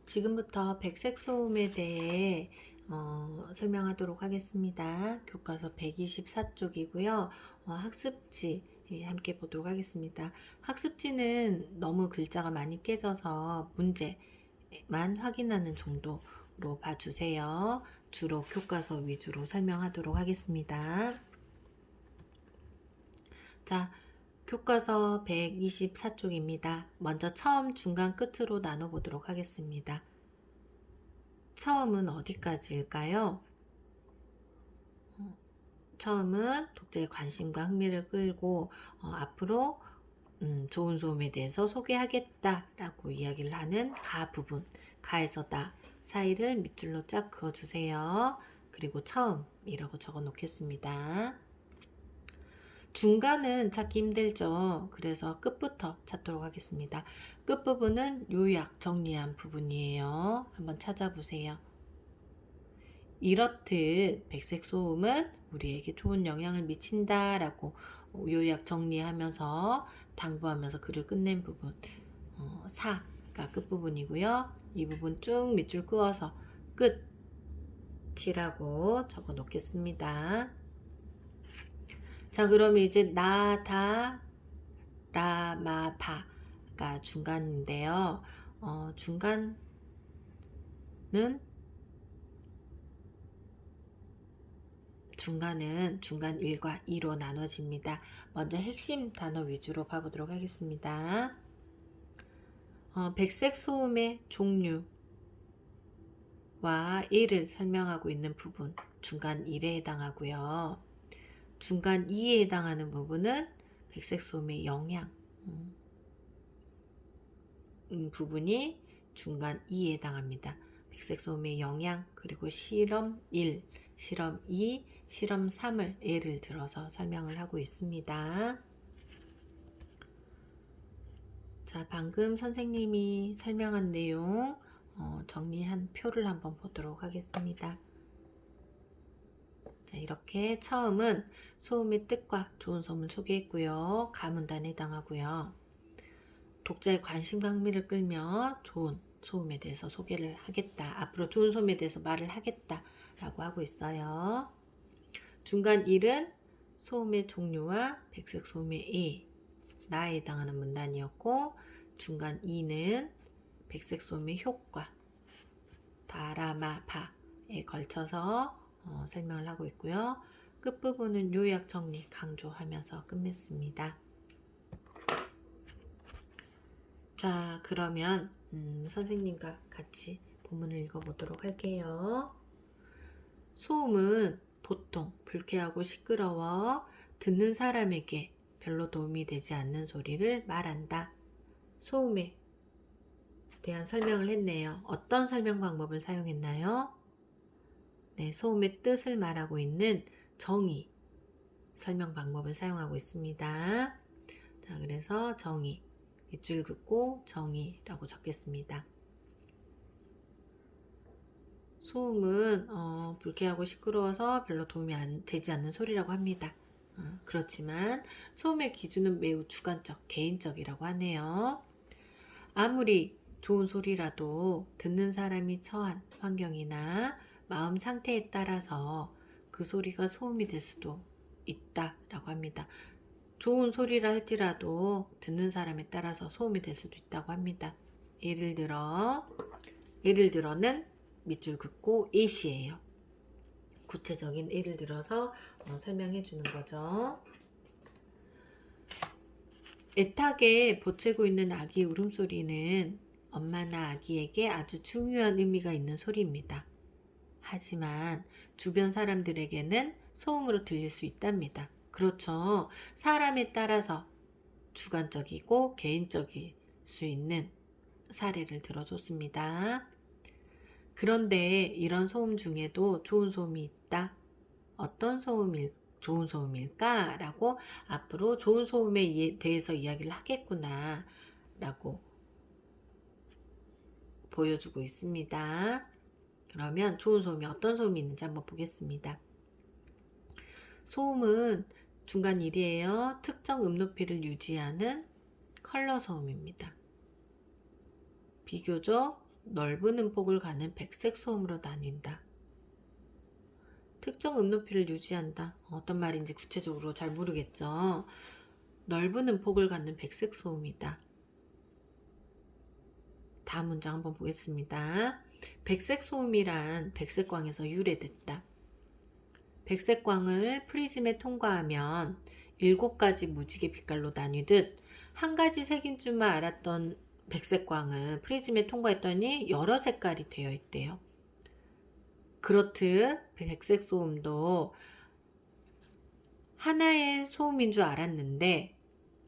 지금부터 백색 소음에 대해 설명하도록 하겠습니다. 교과서 124쪽이고요. 학습지 함께 보도록 하겠습니다. 학습지는 너무 글자가 많이 깨져서 문제만 확인하는 정도로 봐주세요. 주로 교과서 위주로 설명하도록 하겠습니다. 자, 교과서 124쪽입니다. 먼저 처음, 중간, 끝으로 나눠보도록 하겠습니다. 처음은 어디까지일까요? 처음은 독자의 관심과 흥미를 끌고 앞으로 좋은 소음에 대해서 소개하겠다라고 이야기를 하는 가 부분, 가에서 나 사이를 밑줄로 쫙 그어주세요. 그리고 처음이라고 적어 놓겠습니다. 중간은 찾기 힘들죠. 그래서 끝부터 찾도록 하겠습니다. 끝부분은 요약 정리한 부분이에요. 한번 찾아보세요. 이렇듯 백색 소음은 우리에게 좋은 영향을 미친다 라고 요약 정리하면서 당부하면서 글을 끝낸 부분 4가 끝부분이고요. 이 부분 쭉 밑줄 그어서 끝이라고 적어 놓겠습니다. 자, 그러면 이제 나, 다, 라, 마, 바가 중간인데요. 중간은 중간 1과 2로 나눠집니다. 먼저 핵심 단어 위주로 봐보도록 하겠습니다. 백색 소음의 종류와 예를 설명하고 있는 부분 중간 1에 해당하고요. 중간 2에 해당하는 부분은 백색 소음의 영향 부분이 중간 2에 해당합니다. 백색 소음의 영향, 그리고 실험 1, 실험 2, 실험 3을 예를 들어서 설명을 하고 있습니다. 자, 방금 선생님이 설명한 내용 정리한 표를 한번 보도록 하겠습니다. 자, 이렇게 처음은 소음의 뜻과 좋은 소음을 소개했고요. 가문단에 해당하고요. 독자의 관심과 흥미를 끌며 좋은 소음에 대해서 소개를 하겠다. 앞으로 좋은 소음에 대해서 말을 하겠다 라고 하고 있어요. 중간 1은 소음의 종류와 백색 소음의 예, 나에 해당하는 문단이었고, 중간 2는 백색 소음의 효과, 다라마 바에 걸쳐서 설명을 하고 있고요. 끝부분은 요약 정리 강조하면서 끝냈습니다. 자, 그러면 선생님과 같이 본문을 읽어보도록 할게요. 소음은 보통 불쾌하고 시끄러워 듣는 사람에게 별로 도움이 되지 않는 소리를 말한다. 소음에 대한 설명을 했네요. 어떤 설명 방법을 사용했나요? 네, 소음의 뜻을 말하고 있는 정의 설명 방법을 사용하고 있습니다. 자, 그래서 정의, 밑줄 긋고 정의라고 적겠습니다. 소음은 불쾌하고 시끄러워서 별로 도움이 되지 않는 소리라고 합니다. 그렇지만 소음의 기준은 매우 주관적, 개인적이라고 하네요. 아무리 좋은 소리라도 듣는 사람이 처한 환경이나 마음 상태에 따라서 그 소리가 소음이 될 수도 있다라고 합니다. 좋은 소리라 할지라도 듣는 사람에 따라서 소음이 될 수도 있다고 합니다. 예를 들어는 밑줄 긋고 예시예요. 구체적인 예를 들어서 설명해 주는 거죠. 애타게 보채고 있는 아기의 울음소리는 엄마나 아기에게 아주 중요한 의미가 있는 소리입니다. 하지만 주변 사람들에게는 소음으로 들릴 수 있답니다. 그렇죠. 사람에 따라서 주관적이고 개인적일 수 있는 사례를 들어줬습니다. 그런데 이런 소음 중에도 좋은 소음이 있다. 어떤 좋은 소음일까? 라고 앞으로 좋은 소음에 대해서 이야기를 하겠구나 라고 보여주고 있습니다. 그러면 좋은 소음이 어떤 소음이 있는지 한번 보겠습니다. 소음은 중간 1이에요. 특정 음높이를 유지하는 컬러 소음입니다. 비교적 넓은 음폭을 가는 백색 소음으로 나뉜다. 특정 음높이를 유지한다. 어떤 말인지 구체적으로 잘 모르겠죠. 넓은 음폭을 갖는 백색 소음이다. 다음 문장 한번 보겠습니다. 백색 소음이란 백색광에서 유래됐다. 백색광을 프리즘에 통과하면 7가지 무지개 빛깔로 나뉘듯 한 가지 색인 줄만 알았던 백색광은 프리즘에 통과했더니 여러 색깔이 되어 있대요. 그렇듯 백색 소음도 하나의 소음인 줄 알았는데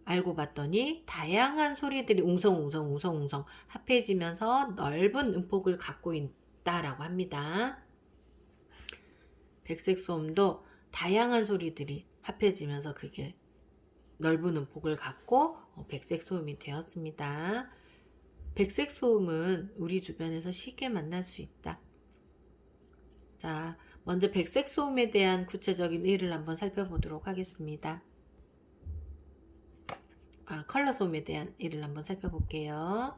알고 봤더니 다양한 소리들이 웅성웅성 합해지면서 넓은 음폭을 갖고 있다라고 합니다. 백색 소음도 다양한 소리들이 합해지면서 그게 넓은 음폭을 갖고 백색 소음이 되었습니다. 백색 소음은 우리 주변에서 쉽게 만날 수 있다. 자, 먼저 백색 소음에 대한 구체적인 예를 한번 살펴보도록 하겠습니다. 컬러 소음에 대한 예를 한번 살펴볼게요.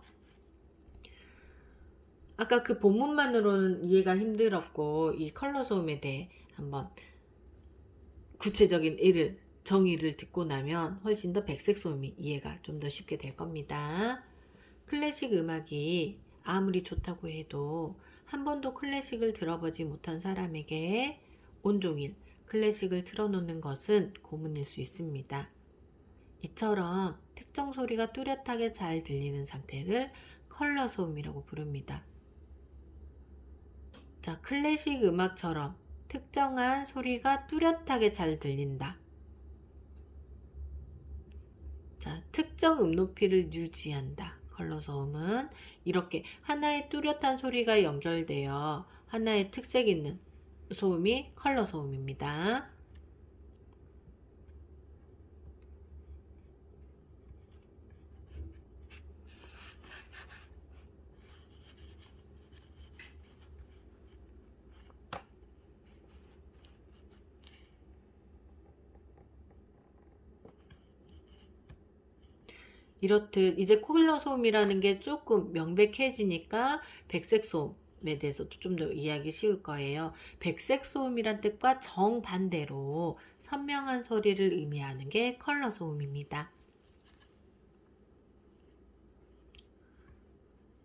아까 그 본문만으로는 이해가 힘들었고 이 컬러 소음에 대해 한번 구체적인 예를 정의를 듣고 나면 훨씬 더 백색 소음이 이해가 좀 더 쉽게 될 겁니다. 클래식 음악이 아무리 좋다고 해도 한 번도 클래식을 들어보지 못한 사람에게 온종일 클래식을 틀어놓는 것은 고문일 수 있습니다. 이처럼 특정 소리가 뚜렷하게 잘 들리는 상태를 컬러 소음이라고 부릅니다. 자, 클래식 음악처럼 특정한 소리가 뚜렷하게 잘 들린다. 자, 특정 음높이를 유지한다. 컬러 소음은 이렇게 하나의 뚜렷한 소리가 연결되어 하나의 특색 있는 소음이 컬러 소음입니다. 이렇듯 이제 컬러 소음이라는 게 조금 명백해지니까 백색 소음에 대해서도 좀 더 이해하기 쉬울 거예요. 백색 소음이란 뜻과 정반대로 선명한 소리를 의미하는 게 컬러 소음입니다.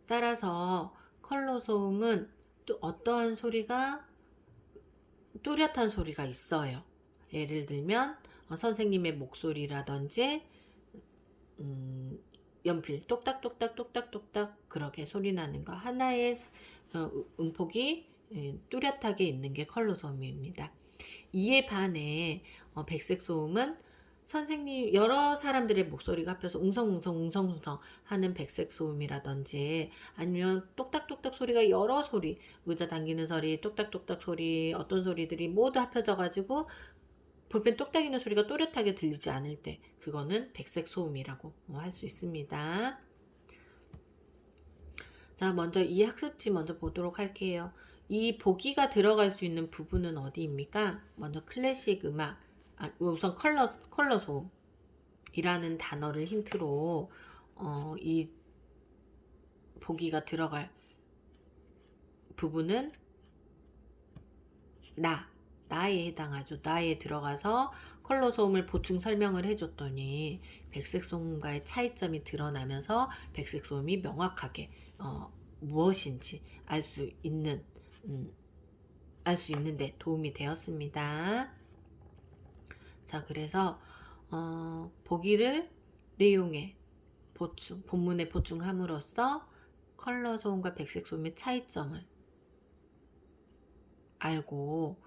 따라서 컬러 소음은 또 어떠한 소리가 뚜렷한 소리가 있어요. 예를 들면 선생님의 목소리라든지 연필 똑딱똑딱 그렇게 소리 나는 거 하나의 음폭이 뚜렷하게 있는 게 컬러 소음입니다. 이에 반해 백색 소음은 선생님 여러 사람들의 목소리가 합쳐서 웅성웅성 하는 백색 소음이라든지 아니면 똑딱똑딱 소리가 여러 소리 의자 당기는 소리 똑딱똑딱 소리 어떤 소리들이 모두 합쳐져 가지고 볼펜 똑딱이는 소리가 또렷하게 들리지 않을 때 그거는 백색 소음이라고 할 수 있습니다. 자, 먼저 이 학습지 먼저 보도록 할게요. 이 보기가 들어갈 수 있는 부분은 어디입니까? 먼저 클래식 음악, 우선 컬러 소음이라는 단어를 힌트로 이 보기가 들어갈 부분은 나에 해당하죠. 나에 들어가서 컬러 소음을 보충 설명을 해줬더니 백색 소음과의 차이점이 드러나면서 백색 소음이 명확하게 무엇인지 알 수 있는데 도움이 되었습니다. 자, 그래서 보기를 내용에 본문에 보충함으로써 컬러 소음과 백색 소음의 차이점을 알고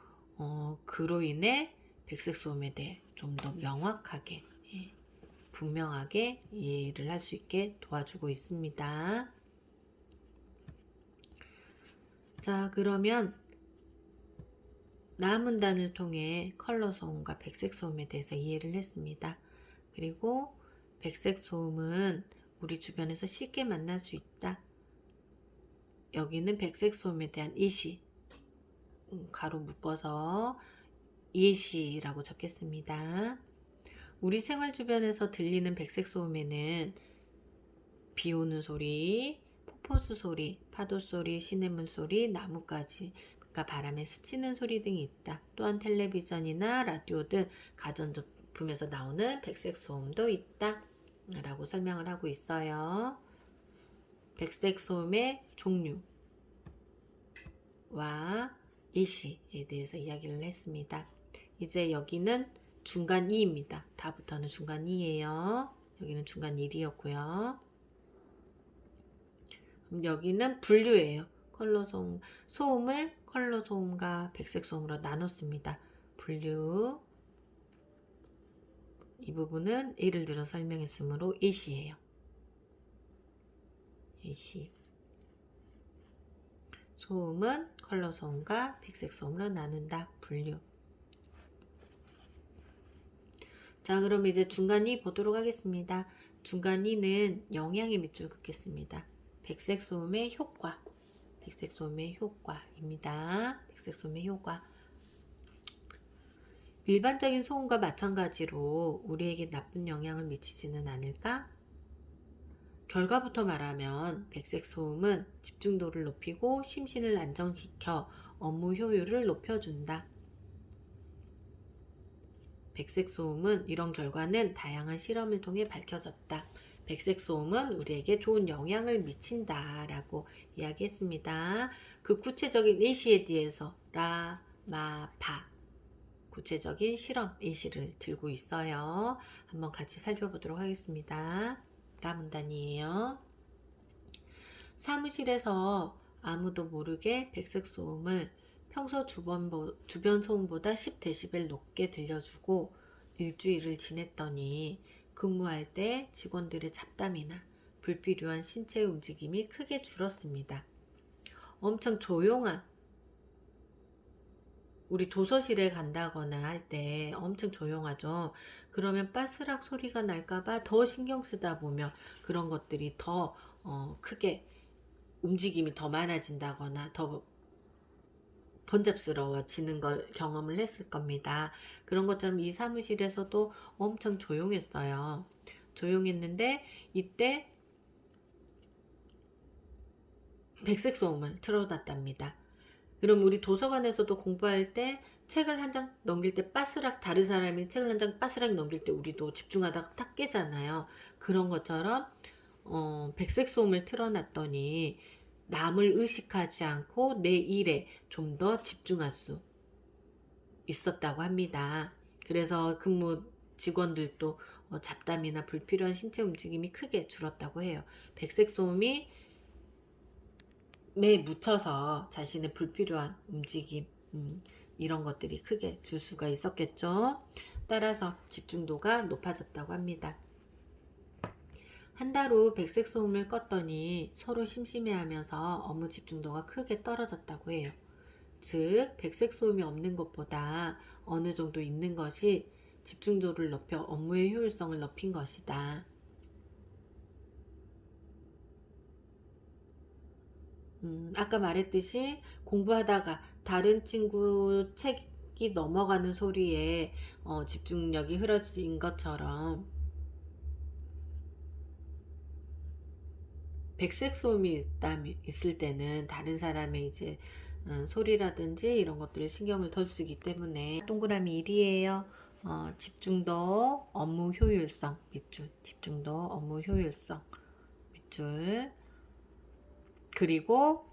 그로 인해 백색 소음에 대해 좀 더 명확하게 분명하게 이해를 할 수 있게 도와주고 있습니다. 자, 그러면 나문단을 통해 컬러 소음과 백색 소음에 대해서 이해를 했습니다. 그리고 백색 소음은 우리 주변에서 쉽게 만날 수 있다. 여기는 백색 소음에 대한 예시 가로 묶어서 예시라고 적겠습니다. 우리 생활 주변에서 들리는 백색 소음에는 비 오는 소리, 호수 소리, 파도 소리, 시냇물 소리, 나뭇가지가 바람에 스치는 소리 등이 있다. 또한 텔레비전이나 라디오 등 가전제품에서 나오는 백색 소음도 있다. 라고 설명을 하고 있어요. 백색 소음의 종류와 예시에 대해서 이야기를 했습니다. 이제 여기는 중간 2입니다. 다부터는 중간 2예요. 여기는 중간 1이었고요. 여기는 분류예요. 소음을 컬러 소음과 백색 소음으로 나눴습니다. 분류. 이 부분은 예를 들어 설명했으므로 예시예요. 예시. 소음은 컬러 소음과 백색 소음으로 나눈다. 분류. 자, 그럼 이제 중간 2 보도록 하겠습니다. 중간 2는 영향의 밑줄 긋겠습니다. 백색 소음의 효과. 백색 소음의 효과입니다. 백색 소음의 효과. 일반적인 소음과 마찬가지로 우리에게 나쁜 영향을 미치지는 않을까? 결과부터 말하면 백색 소음은 집중도를 높이고 심신을 안정시켜 업무 효율을 높여준다. 백색 소음은 이런 결과는 다양한 실험을 통해 밝혀졌다. 백색 소음은 우리에게 좋은 영향을 미친다 라고 이야기했습니다. 그 구체적인 예시에 대해서 라, 마, 파 구체적인 실험 예시를 들고 있어요. 한번 같이 살펴보도록 하겠습니다. 라 문단이에요. 사무실에서 아무도 모르게 백색 소음을 평소 주변 소음보다 10dB 높게 들려주고 일주일을 지냈더니 근무할 때 직원들의 잡담이나 불필요한 신체 움직임이 크게 줄었습니다. 엄청 조용한, 우리 도서실에 간다거나 할 때 엄청 조용하죠. 그러면 빠스락 소리가 날까봐 더 신경 쓰다 보면 그런 것들이 더 크게 움직임이 더 많아진다거나 더 번잡스러워지는 걸 경험을 했을 겁니다. 그런 것처럼 이 사무실에서도 엄청 조용했어요. 조용했는데 이때 백색 소음을 틀어놨답니다. 그럼 우리 도서관에서도 공부할 때 책을 한 장 넘길 때 빠스락, 다른 사람이 책을 한 장 빠스락 넘길 때 우리도 집중하다가 탁 깨잖아요. 그런 것처럼 백색 소음을 틀어놨더니 남을 의식하지 않고 내 일에 좀 더 집중할 수 있었다고 합니다. 그래서 근무 직원들도 잡담이나 불필요한 신체 움직임이 크게 줄었다고 해요. 백색 소음이 매 묻혀서 자신의 불필요한 움직임 이런 것들이 크게 줄 수가 있었겠죠. 따라서 집중도가 높아졌다고 합니다. 한 달 후 백색 소음을 껐더니 서로 심심해하면서 업무 집중도가 크게 떨어졌다고 해요. 즉 백색 소음이 없는 것보다 어느 정도 있는 것이 집중도를 높여 업무의 효율성을 높인 것이다. 아까 말했듯이 공부하다가 다른 친구 책이 넘어가는 소리에 집중력이 흐려진 것처럼 백색 소음이 있을 때는 다른 사람의 이제 소리라든지 이런 것들을 신경을 덜 쓰기 때문에 동그라미 1이에요. 집중도, 업무 효율성 밑줄, 집중도, 업무 효율성 밑줄. 그리고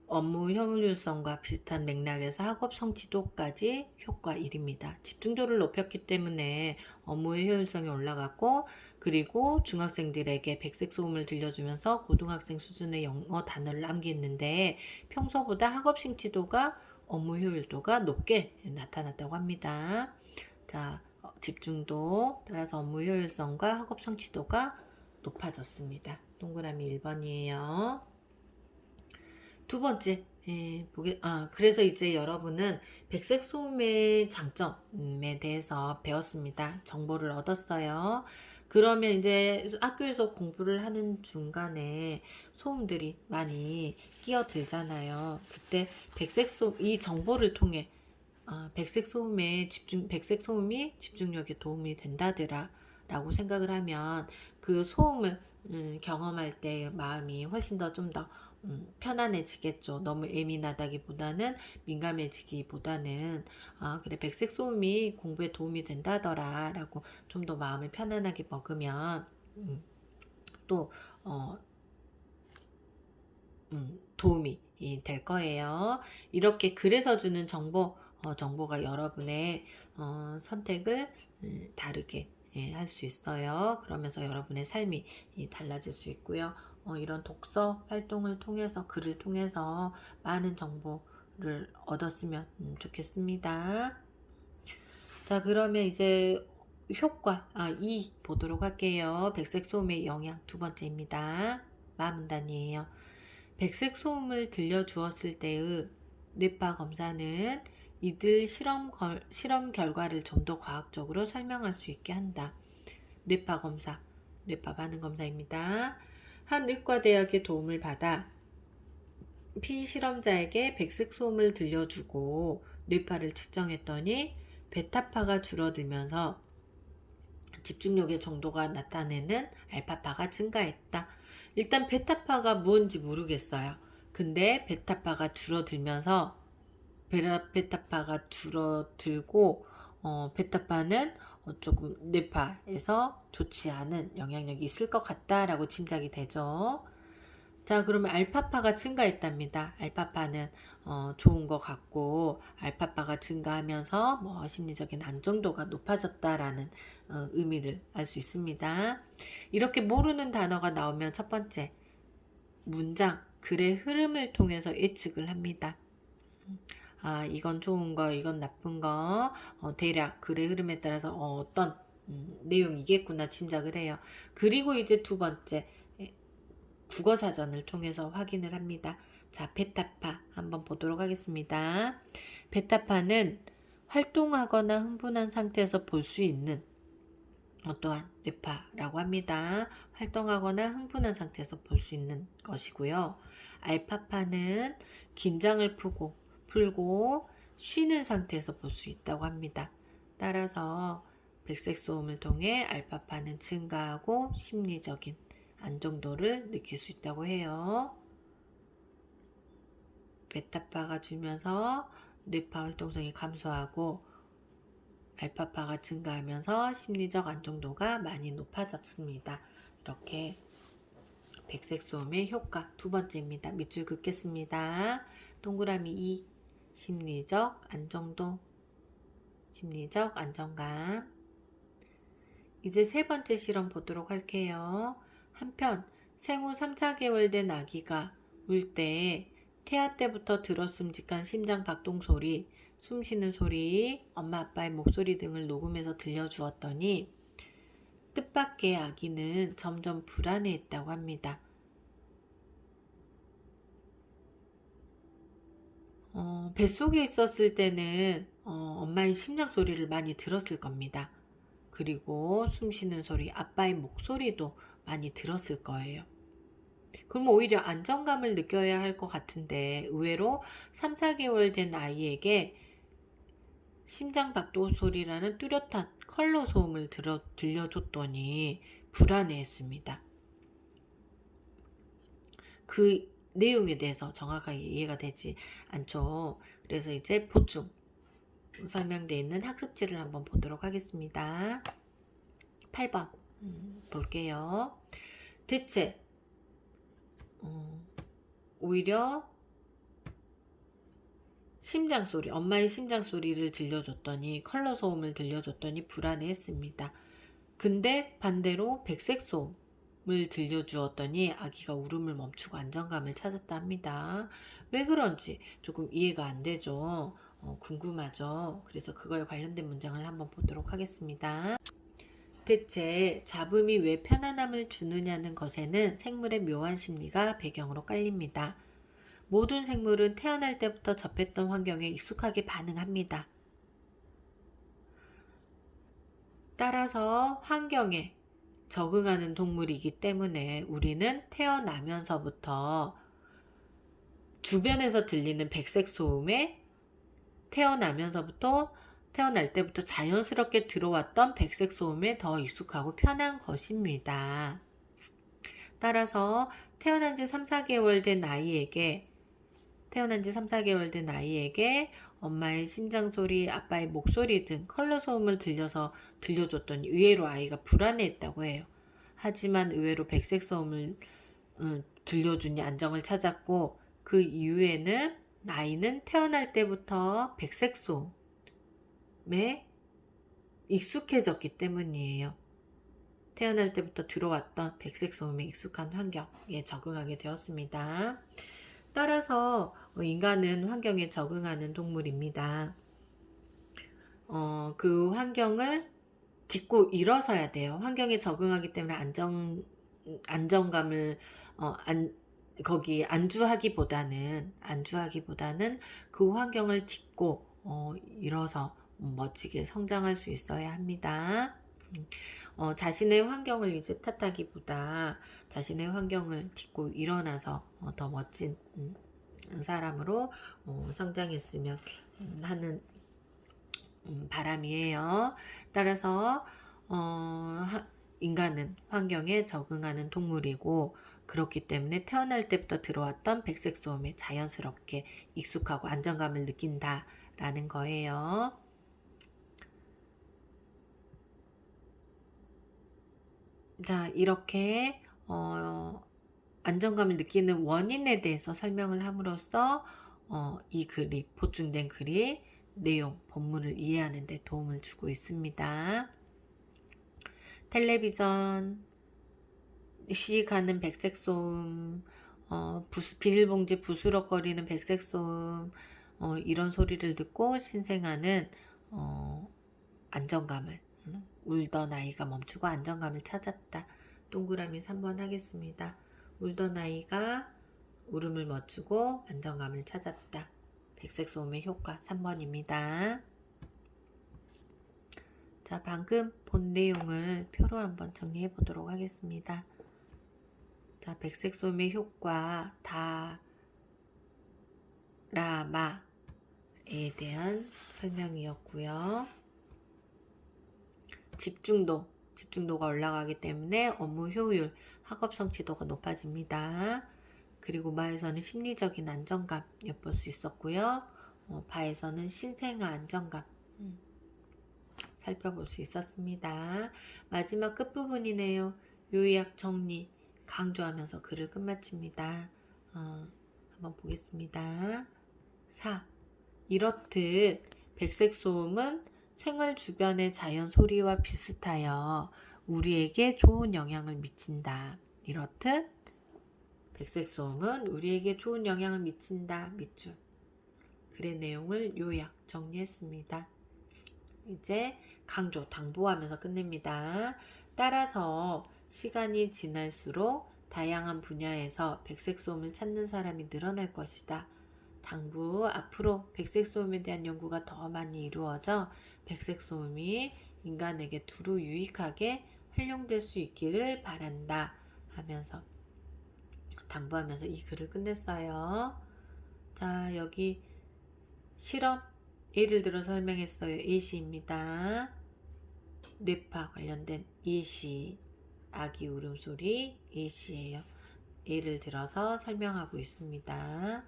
업무 효율성과 비슷한 맥락에서 학업 성취도까지 효과 1입니다. 집중도를 높였기 때문에 업무의 효율성이 올라갔고, 그리고 중학생들에게 백색 소음을 들려주면서 고등학생 수준의 영어 단어를 암기했는데 평소보다 학업 성취도가 업무 효율도가 높게 나타났다고 합니다. 자, 집중도 따라서 업무 효율성과 학업 성취도가 높아졌습니다. 동그라미 1번이에요. 두 번째, 그래서 이제 여러분은 백색 소음의 장점에 대해서 배웠습니다. 정보를 얻었어요. 그러면 이제 학교에서 공부를 하는 중간에 소음들이 많이 끼어들잖아요. 그때 이 정보를 통해 백색 소음이 집중력에 도움이 된다더라 라고 생각을 하면 그 소음을 경험할 때 마음이 훨씬 더 좀 더 편안해지겠죠. 너무 예민하다기보다는 민감해지기보다는 그래 백색 소음이 공부에 도움이 된다더라 라고 좀 더 마음을 편안하게 먹으면 또 도움이 될 거예요. 이렇게 글에서 주는 정보가 여러분의 선택을 다르게 할 수 있어요. 그러면서 여러분의 삶이 달라질 수 있고요. 이런 독서 활동을 통해서 글을 통해서 많은 정보를 얻었으면 좋겠습니다. 자, 그러면 이제 효과 2 보도록 할게요. 백색 소음의 영향 두 번째입니다. 마문단이에요. 백색 소음을 들려주었을 때의 뇌파 검사는 이들 실험 결과를 좀 더 과학적으로 설명할 수 있게 한다. 뇌파 검사, 뇌파 반응 검사입니다. 한 의과대학의 도움을 받아 피실험자에게 백색 소음을 들려주고 뇌파를 측정했더니 베타파가 줄어들면서 집중력의 정도가 나타내는 알파파가 증가했다. 일단 베타파가 뭔지 모르겠어요. 근데 베타파가 줄어들면서 베타파가 줄어들고 베타파는 조금 뇌파에서 좋지 않은 영향력이 있을 것 같다라고 짐작이 되죠. 자, 그러면 알파파가 증가했답니다. 알파파는 좋은 것 같고 알파파가 증가하면서 뭐 심리적인 안정도가 높아졌다라는 의미를 알 수 있습니다. 이렇게 모르는 단어가 나오면 첫 번째 문장, 글의 흐름을 통해서 예측을 합니다. 이건 좋은 거, 이건 나쁜 거, 대략 글의 흐름에 따라서 어떤 내용이겠구나 짐작을 해요. 그리고 이제 두 번째 국어사전을 통해서 확인을 합니다. 자, 베타파 한번 보도록 하겠습니다. 베타파는 활동하거나 흥분한 상태에서 볼 수 있는 어떠한 뇌파라고 합니다. 활동하거나 흥분한 상태에서 볼 수 있는 것이고요. 알파파는 긴장을 풀고 쉬는 상태에서 볼 수 있다고 합니다. 따라서 백색 소음을 통해 알파파는 증가하고 심리적인 안정도를 느낄 수 있다고 해요. 베타파가 줄면서 뇌파 활동성이 감소하고 알파파가 증가하면서 심리적 안정도가 많이 높아졌습니다. 이렇게 백색 소음의 효과 두 번째입니다. 밑줄 긋겠습니다. 동그라미 2 심리적 안정도, 심리적 안정감. 이제 세 번째 실험 보도록 할게요. 한편 생후 3, 4개월 된 아기가 울 때 태아 때부터 들었음직한 심장 박동 소리, 숨 쉬는 소리, 엄마 아빠의 목소리 등을 녹음해서 들려주었더니 뜻밖의 아기는 점점 불안해했다고 합니다. 뱃속에 있었을 때는 엄마의 심장 소리를 많이 들었을 겁니다. 그리고 숨 쉬는 소리, 아빠의 목소리도 많이 들었을 거예요. 그럼 오히려 안정감을 느껴야 할 것 같은데 의외로 3, 4개월 된 아이에게 심장 박동 소리라는 뚜렷한 컬러 소음을 들려줬더니 불안해했습니다. 그 내용에 대해서 정확하게 이해가 되지 않죠. 그래서 이제 보충 설명되어 있는 학습지를 한번 보도록 하겠습니다. 8번 볼게요. 대체 오히려 심장소리, 엄마의 심장소리를 들려줬더니 컬러 소음을 들려줬더니 불안해했습니다. 근데 반대로 백색 소음을 들려주었더니 아기가 울음을 멈추고 안정감을 찾았다 합니다. 왜 그런지 조금 이해가 안 되죠. 궁금하죠. 그래서 그거에 관련된 문장을 한번 보도록 하겠습니다. 대체 잡음이 왜 편안함을 주느냐는 것에는 생물의 묘한 심리가 배경으로 깔립니다. 모든 생물은 태어날 때부터 접했던 환경에 익숙하게 반응합니다. 따라서 환경에 적응하는 동물이기 때문에 우리는 태어나면서부터 주변에서 들리는 백색 소음에 태어날 때부터 자연스럽게 들어왔던 백색 소음에 더 익숙하고 편한 것입니다. 따라서 태어난 지 3, 4개월 된 아이에게 엄마의 심장 소리, 아빠의 목소리 등 컬러 소음을 들려줬더니 의외로 아이가 불안해했다고 해요. 하지만 의외로 백색 소음을 들려주니 안정을 찾았고, 그 이후에는 아이는 태어날 때부터 백색 소음에 익숙해졌기 때문이에요. 태어날 때부터 들어왔던 백색 소음에 익숙한 환경에 적응하게 되었습니다. 따라서 인간은 환경에 적응하는 동물입니다. 그 환경을 딛고 일어서야 돼요. 환경에 적응하기 때문에 안정감을 거기 안주하기보다는 그 환경을 딛고 일어서 멋지게 성장할 수 있어야 합니다. 자신의 환경을 이제 탓하기보다 자신의 환경을 딛고 일어나서 더 멋진 사람으로 성장했으면 하는 바람이에요. 따라서 인간은 환경에 적응하는 동물이고, 그렇기 때문에 태어날 때부터 들어왔던 백색 소음에 자연스럽게 익숙하고 안정감을 느낀다라는 거예요. 자, 이렇게 안정감을 느끼는 원인에 대해서 설명을 함으로써 이 글이, 보충된 글이 내용, 본문을 이해하는 데 도움을 주고 있습니다. 텔레비전, 쉬가는 백색 소음, 비닐봉지 부스럭거리는 백색 소음, 이런 소리를 듣고 신생아는 안정감을, 울던 아이가 멈추고 안정감을 찾았다. 동그라미 3번 하겠습니다. 울던 아이가 울음을 멈추고 안정감을 찾았다. 백색 소음의 효과 3번입니다. 자, 방금 본 내용을 표로 한번 정리해 보도록 하겠습니다. 자, 백색 소음의 효과 다라마에 대한 설명이었고요. 집중도가 올라가기 때문에 업무 효율, 학업 성취도가 높아집니다. 그리고 마에서는 심리적인 안정감 엿볼 수 있었고요. 바에서는 신생아 안정감 살펴볼 수 있었습니다. 마지막 끝부분이네요. 요약 정리 강조하면서 글을 끝마칩니다. 한번 보겠습니다. 4. 이렇듯 백색 소음은 생활 주변의 자연 소리와 비슷하여 우리에게 좋은 영향을 미친다. 이렇듯 백색 소음은 우리에게 좋은 영향을 미친다. 밑줄. 글의 내용을 요약 정리했습니다. 이제 강조, 당부하면서 끝냅니다. 따라서 시간이 지날수록 다양한 분야에서 백색 소음을 찾는 사람이 늘어날 것이다. 당부, 앞으로 백색 소음에 대한 연구가 더 많이 이루어져 백색 소음이 인간에게 두루 유익하게 활용될 수 있기를 바란다 하면서 당부하면서 이 글을 끝냈어요. 자, 여기 실험 예를 들어 설명했어요. 예시입니다. 뇌파 관련된 예시, 아기 울음소리 예시예요. 예를 들어서 설명하고 있습니다.